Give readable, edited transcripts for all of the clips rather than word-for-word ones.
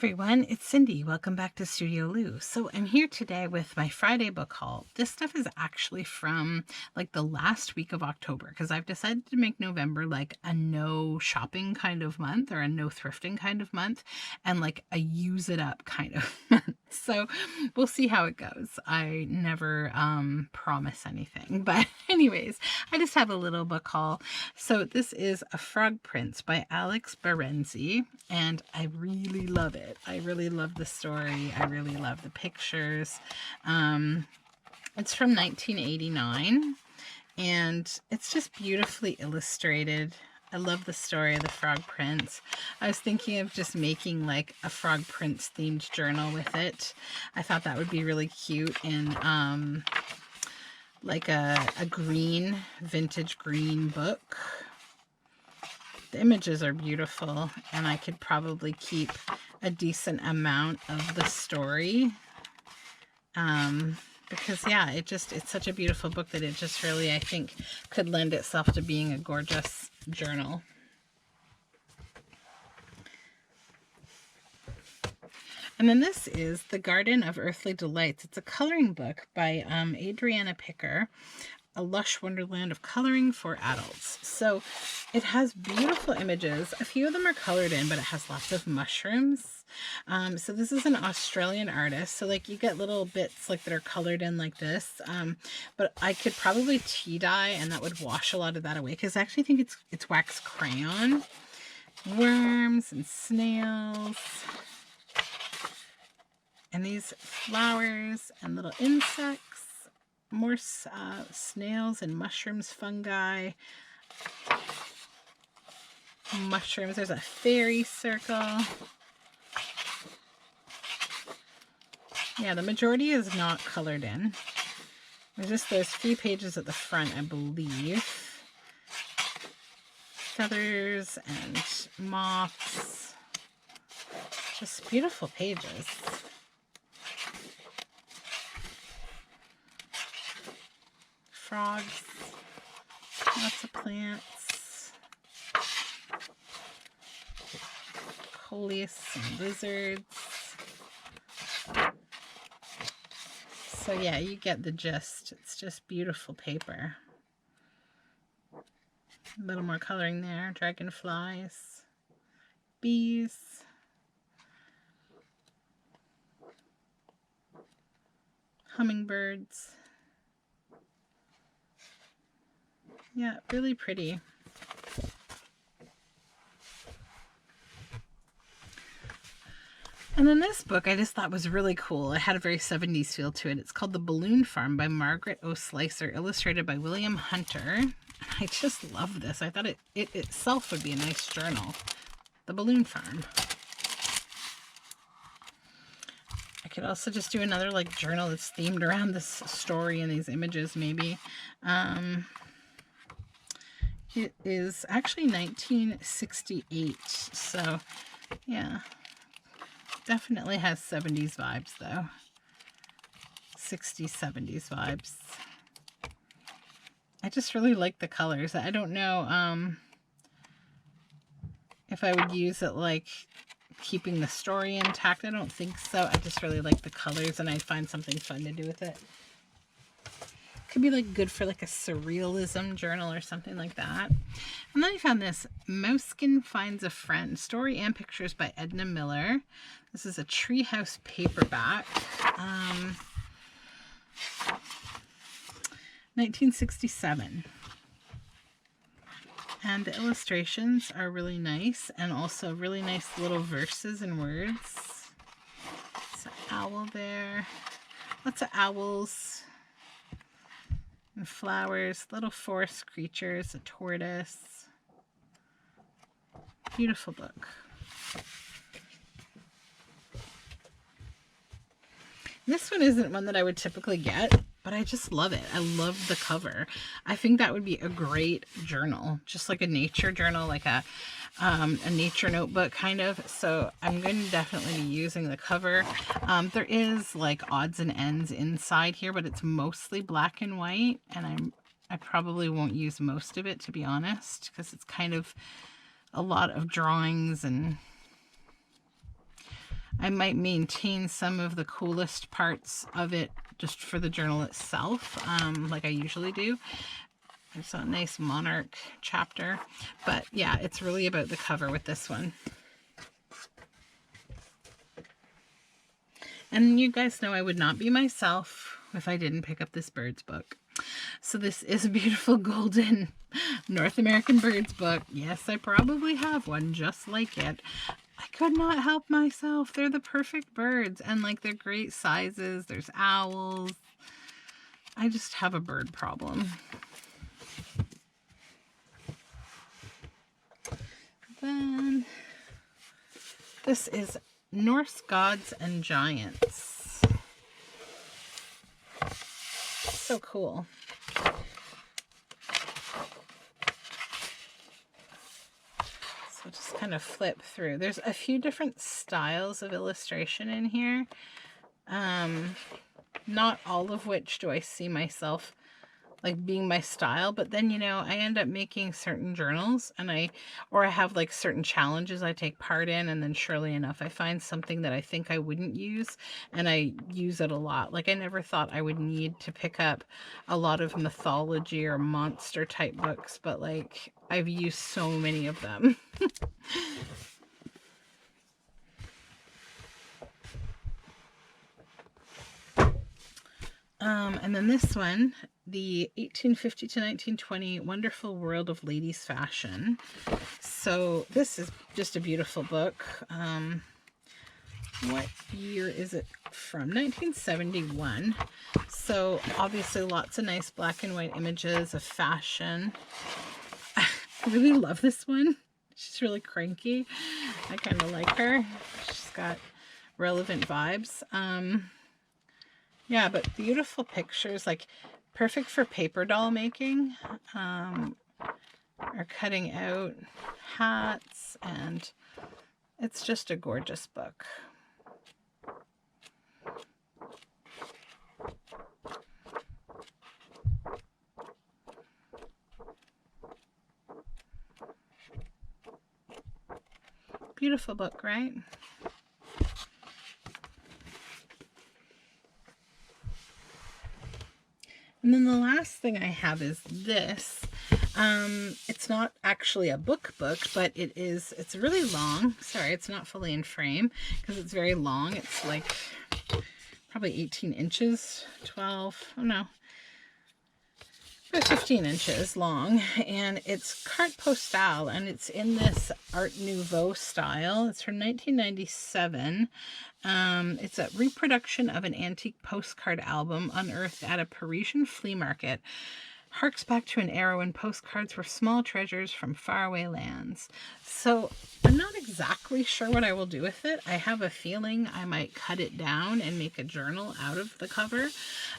everyone, it's Cindy. Welcome back to Studioloo. So I'm here today with my Friday book haul. This stuff is actually from like the last week of October because I've decided to make November like a no shopping kind of month or a no thrifting kind of month and like a use it up kind of month. So we'll see how it goes. I never promise anything, but anyways, I just have a little book haul. So this is A Frog Prince by Alex Berenzi, and I really love it. I really love the story. I really love the pictures. It's from 1989, and it's just beautifully illustrated. I love the story of the Frog Prince. I was thinking of just making like a Frog Prince themed journal with it. I thought that would be really cute in like a green, vintage green book. The images are beautiful, and I could probably keep a decent amount of the story. Because yeah, it's such a beautiful book that it just really, I think, could lend itself to being a gorgeous journal. And then this is The Garden of Earthly Delights. It's a coloring book by Adriana Picker, A Lush Wonderland of Coloring for Adults. So it has beautiful images. A few of them are colored in, but it has lots of mushrooms. So this is an Australian artist. So like you get little bits like that are colored in like this. But I could probably tea dye and that would wash a lot of that away because I actually think it's wax crayon. Worms and snails. And these flowers and little insects. More snails and mushrooms, fungi, mushrooms. There's a fairy circle. Yeah, the majority is not colored in. There's just those few pages at the front, I believe. Feathers and moths. Just beautiful pages. Frogs, lots of plants, coleus and lizards. So yeah, you get the gist. It's just beautiful paper. A little more coloring there. Dragonflies, bees, hummingbirds. Yeah, really pretty. And then this book I just thought was really cool. It had a very 70s feel to it. It's called The Balloon Farm by Margaret O. Slicer, illustrated by William Hunter. I just love this. I thought it itself would be a nice journal. The Balloon Farm. I could also just do another like journal that's themed around this story and these images maybe. It is actually 1968, so yeah, definitely has 70s vibes though. 60s, 70s vibes. I just really like the colors. I don't know if I would use it like keeping the story intact. I don't think so. I just really like the colors and I'd find something fun to do with it. Could be like good for like a surrealism journal or something like that. And then I found this Mousekin Finds a Friend, story and pictures by Edna Miller. This is a Treehouse paperback. 1967. And the illustrations are really nice and also really nice little verses and words. There's an owl there. Lots of owls. And flowers, little forest creatures, a tortoise. Beautiful book. This one isn't one that I would typically get, but I just love it. I love the cover. I think that would be a great journal, just like a nature journal, like a nature notebook kind of. So I'm going to definitely be using the cover. There is like odds and ends inside here, but it's mostly black and white, and I probably won't use most of it, to be honest, because it's kind of a lot of drawings and I might maintain some of the coolest parts of it just for the journal itself, like I usually do. There's a nice monarch chapter, but yeah, it's really about the cover with this one. And you guys know I would not be myself if I didn't pick up this birds book. So this is a beautiful golden North American birds book. Yes, I probably have one just like it. I could not help myself. They're the perfect birds, and like they're great sizes. There's owls. I just have a bird problem. Then this is Norse Gods and Giants. So cool. So just kind of flip through. There's a few different styles of illustration in here. Not all of which do I see myself like being my style, but then, you know, I end up making certain journals, and I have like certain challenges I take part in, and then surely enough I find something that I think I wouldn't use, and I use it a lot. Like I never thought I would need to pick up a lot of mythology or monster type books, but like I've used so many of them. And then this one, the 1850 to 1920 Wonderful World of Ladies Fashion. So this is just a beautiful book. What year is it from? 1971. So obviously lots of nice black and white images of fashion. I really love this one. She's really cranky. I kind of like her. She's got relevant vibes. Yeah, but beautiful pictures, like perfect for paper doll making, or cutting out hats, and it's just a gorgeous book. Beautiful book, right? And then the last thing I have is this. It's not actually a book, but it's really long. Sorry, it's not fully in frame because it's very long. It's like probably 18 inches, 12, oh no, about 15 inches long, and it's carte postale, and it's in this Art Nouveau style. It's from 1997. It's a reproduction of an antique postcard album unearthed at a Parisian flea market. Harks back to an era when postcards were small treasures from faraway lands. So I'm not exactly sure what I will do with it. I have a feeling I might cut it down and make a journal out of the cover,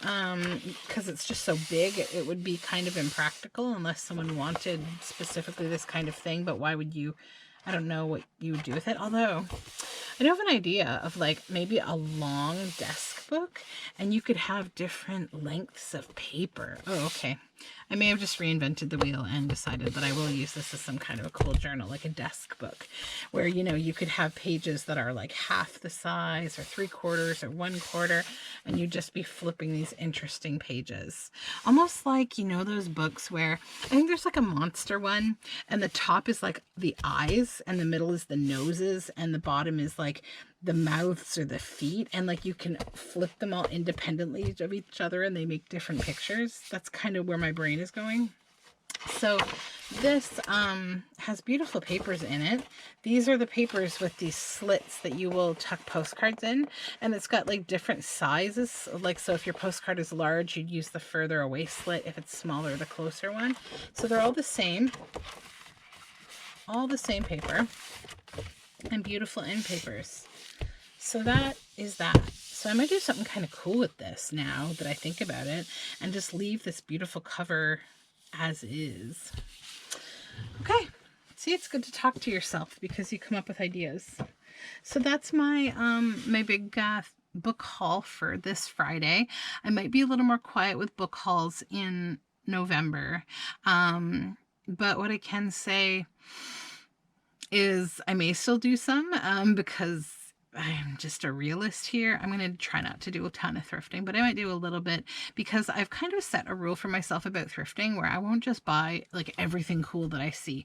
because it's just so big. It would be kind of impractical unless someone wanted specifically this kind of thing. But why would you? I don't know what you would do with it. Although I do have an idea of like maybe a long desk book, and you could have different lengths of paper. Oh, okay. I may have just reinvented the wheel and decided that I will use this as some kind of a cool journal, like a desk book, where, you know, you could have pages that are like half the size or 3/4 or 1/4, and you just be flipping these interesting pages. Almost like, you know, those books where I think there's like a monster one, and the top is like the eyes, and the middle is the noses, and the bottom is like the mouths or the feet, and like you can flip them all independently of each other and they make different pictures. That's kind of where my brain is going. So this has beautiful papers in it. These are the papers with these slits that you will tuck postcards in, and it's got like different sizes. Like, so if your postcard is large, you'd use the further away slit. If it's smaller, the closer one. So they're all the same paper, and beautiful end papers. So that is that. So I might do something kind of cool with this now that I think about it, and just leave this beautiful cover as is. Okay. See, it's good to talk to yourself because you come up with ideas. So that's my my big book haul for this Friday. I might be a little more quiet with book hauls in November. But what I can say is I may still do some because I'm just a realist here. I'm going to try not to do a ton of thrifting, but I might do a little bit because I've kind of set a rule for myself about thrifting where I won't just buy like everything cool that I see.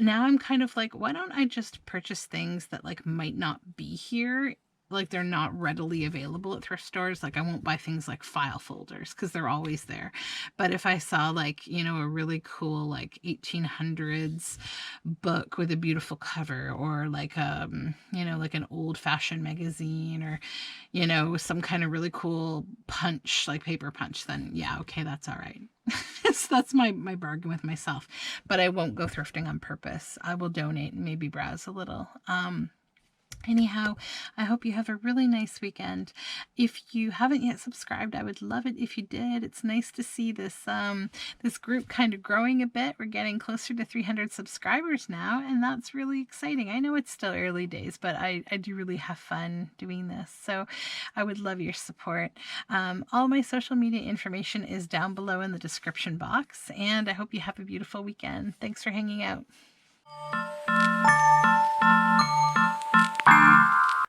Now I'm kind of like, why don't I just purchase things that like might not be here? Like they're not readily available at thrift stores. Like I won't buy things like file folders because they're always there. But if I saw like, you know, a really cool like 1800s book with a beautiful cover, or like you know, like an old fashioned magazine, or you know, some kind of really cool punch, like paper punch, then yeah, okay, that's all right. So that's my bargain with myself. But I won't go thrifting on purpose. I will donate and maybe browse a little. Anyhow, I hope you have a really nice weekend. If you haven't yet subscribed, I would love it if you did. It's nice to see this group kind of growing a bit. We're getting closer to 300 subscribers now, and that's really exciting. I know it's still early days, but I do really have fun doing this. So I would love your support. All my social media information is down below in the description box, and I hope you have a beautiful weekend. Thanks for hanging out.